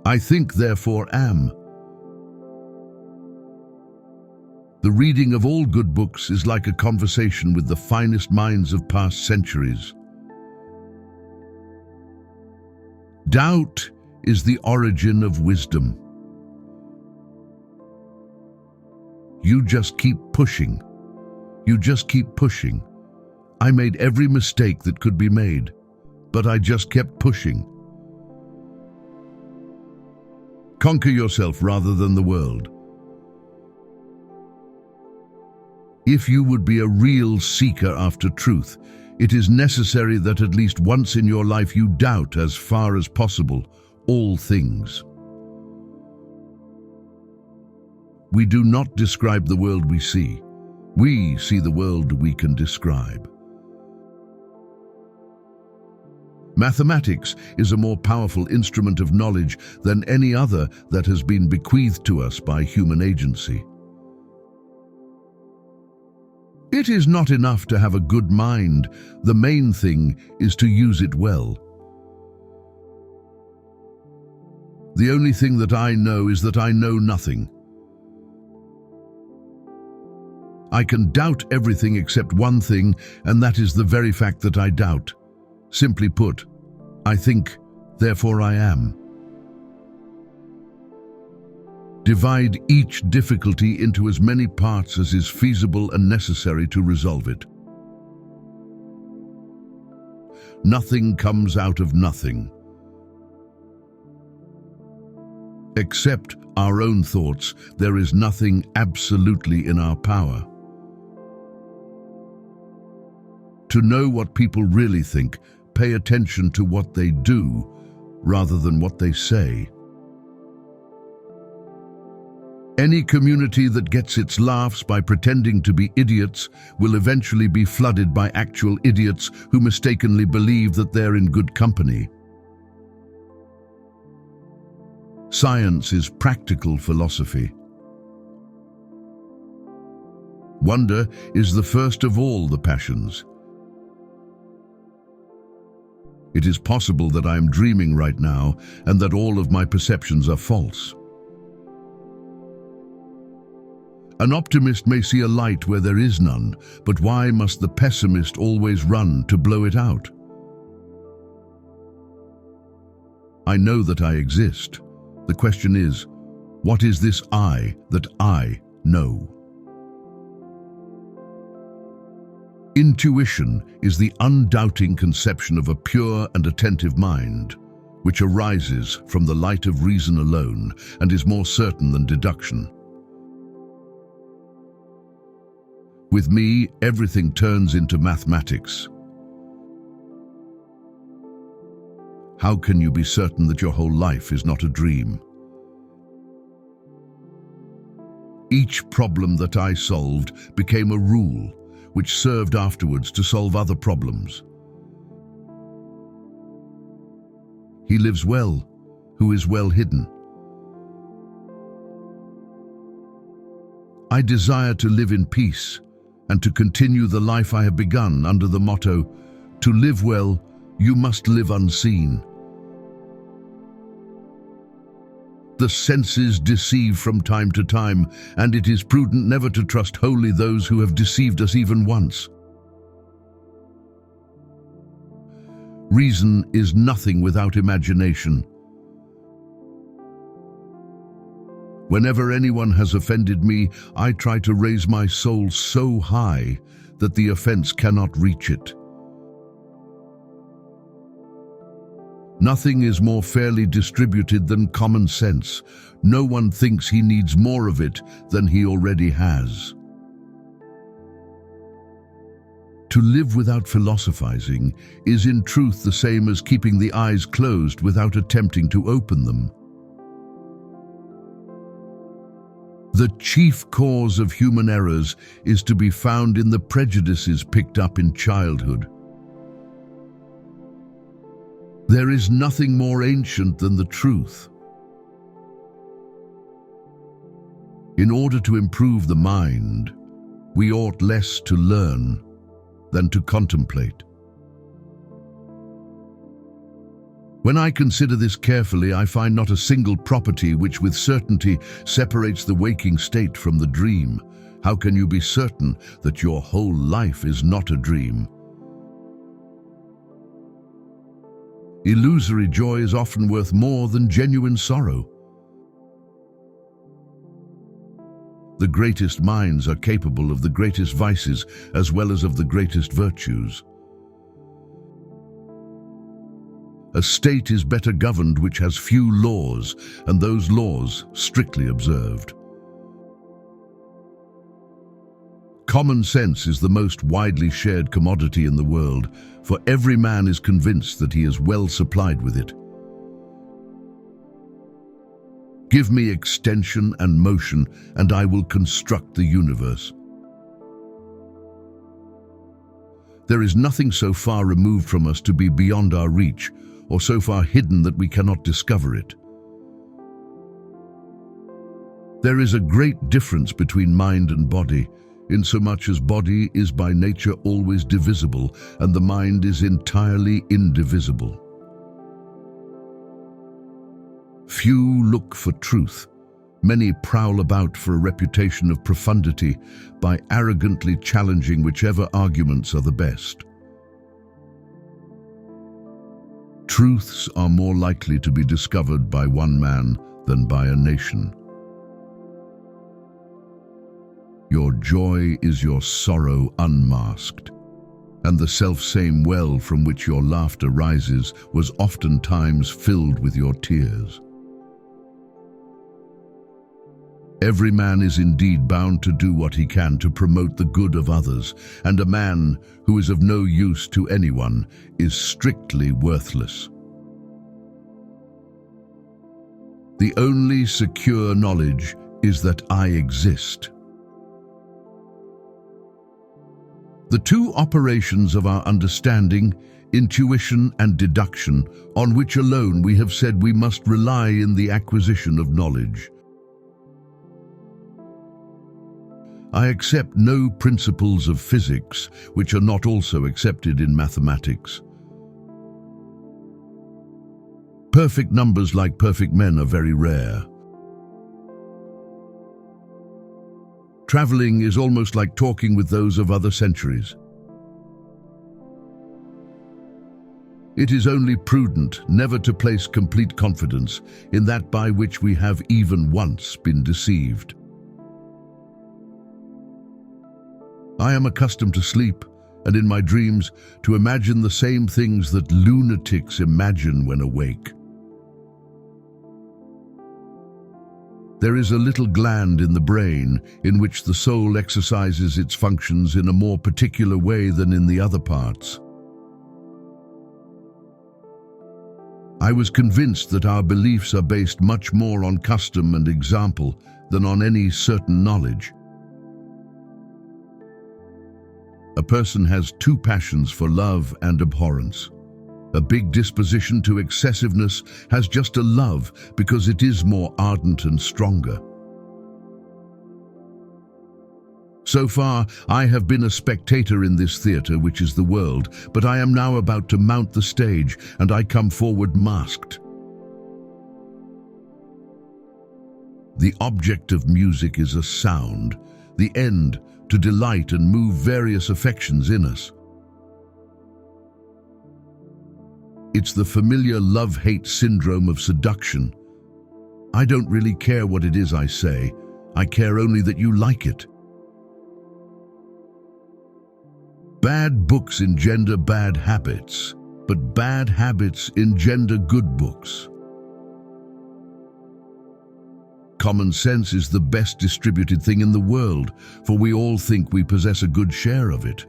I think, therefore am. The reading of all good books is like a conversation with the finest minds of past centuries. Doubt is the origin of wisdom. You just keep pushing. You just keep pushing. I made every mistake that could be made, but I just kept pushing. Conquer yourself rather than the world. If you would be a real seeker after truth, it is necessary that at least once in your life you doubt as far as possible all things. We do not describe the world we see. We see the world we can describe. Mathematics is a more powerful instrument of knowledge than any other that has been bequeathed to us by human agency. It is not enough to have a good mind. The main thing is to use it well. The only thing that I know is that I know nothing. I can doubt everything except one thing, and that is the very fact that I doubt. Simply put, I think, therefore I am. Divide each difficulty into as many parts as is feasible and necessary to resolve it. Nothing comes out of nothing. Except our own thoughts, there is nothing absolutely in our power. To know what people really think, pay attention to what they do rather than what they say. Any community that gets its laughs by pretending to be idiots will eventually be flooded by actual idiots who mistakenly believe that they're in good company. Science is practical philosophy. Wonder is the first of all the passions. It is possible that I am dreaming right now and that all of my perceptions are false. An optimist may see a light where there is none, but why must the pessimist always run to blow it out? I know that I exist. The question is, what is this I that I know? Intuition is the undoubting conception of a pure and attentive mind, which arises from the light of reason alone and is more certain than deduction. With me, everything turns into mathematics. How can you be certain that your whole life is not a dream? Each problem that I solved became a rule, which served afterwards to solve other problems. He lives well, who is well hidden. I desire to live in peace and to continue the life I have begun under the motto, to live well, you must live unseen. The senses deceive from time to time, and it is prudent never to trust wholly those who have deceived us even once. Reason is nothing without imagination. Whenever anyone has offended me, I try to raise my soul so high that the offense cannot reach it. Nothing is more fairly distributed than common sense. No one thinks he needs more of it than he already has. To live without philosophizing is in truth the same as keeping the eyes closed without attempting to open them. The chief cause of human errors is to be found in the prejudices picked up in childhood. There is nothing more ancient than the truth. In order to improve the mind, we ought less to learn than to contemplate. When I consider this carefully, I find not a single property which with certainty separates the waking state from the dream. How can you be certain that your whole life is not a dream? Illusory joy is often worth more than genuine sorrow. The greatest minds are capable of the greatest vices as well as of the greatest virtues. A state is better governed which has few laws, and those laws strictly observed. Common sense is the most widely shared commodity in the world, for every man is convinced that he is well supplied with it. Give me extension and motion, and I will construct the universe. There is nothing so far removed from us to be beyond our reach, or so far hidden that we cannot discover it. There is a great difference between mind and body, insomuch as body is by nature always divisible, and the mind is entirely indivisible. Few look for truth. Many prowl about for a reputation of profundity by arrogantly challenging whichever arguments are the best. Truths are more likely to be discovered by one man than by a nation. Your joy is your sorrow unmasked, and the self-same well from which your laughter rises was oftentimes filled with your tears. Every man is indeed bound to do what he can to promote the good of others, and a man who is of no use to anyone is strictly worthless. The only secure knowledge is that I exist. The two operations of our understanding, intuition and deduction, on which alone we have said we must rely in the acquisition of knowledge. I accept no principles of physics which are not also accepted in mathematics. Perfect numbers like perfect men are very rare. Traveling is almost like talking with those of other centuries. It is only prudent never to place complete confidence in that by which we have even once been deceived. I am accustomed to sleep, and in my dreams to imagine the same things that lunatics imagine when awake. There is a little gland in the brain in which the soul exercises its functions in a more particular way than in the other parts. I was convinced that our beliefs are based much more on custom and example than on any certain knowledge. A person has two passions for love and abhorrence. A big disposition to excessiveness has just a love because it is more ardent and stronger. So far, I have been a spectator in this theatre, which is the world, but I am now about to mount the stage, and I come forward masked. The object of music is a sound, the end to delight and move various affections in us. It's the familiar love-hate syndrome of seduction. I don't really care what it is I say. I care only that you like it. Bad books engender bad habits, but bad habits engender good books. Common sense is the best distributed thing in the world, for we all think we possess a good share of it.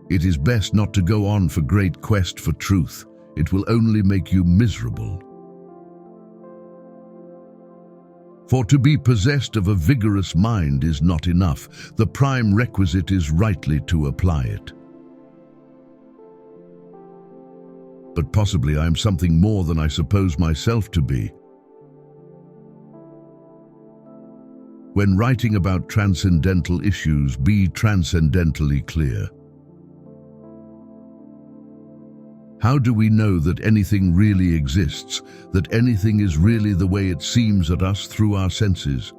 It is best not to go on for great quest for truth. It will only make you miserable. For to be possessed of a vigorous mind is not enough. The prime requisite is rightly to apply it. But possibly I am something more than I suppose myself to be. When writing about transcendental issues, be transcendentally clear. How do we know that anything really exists, that anything is really the way it seems at us through our senses?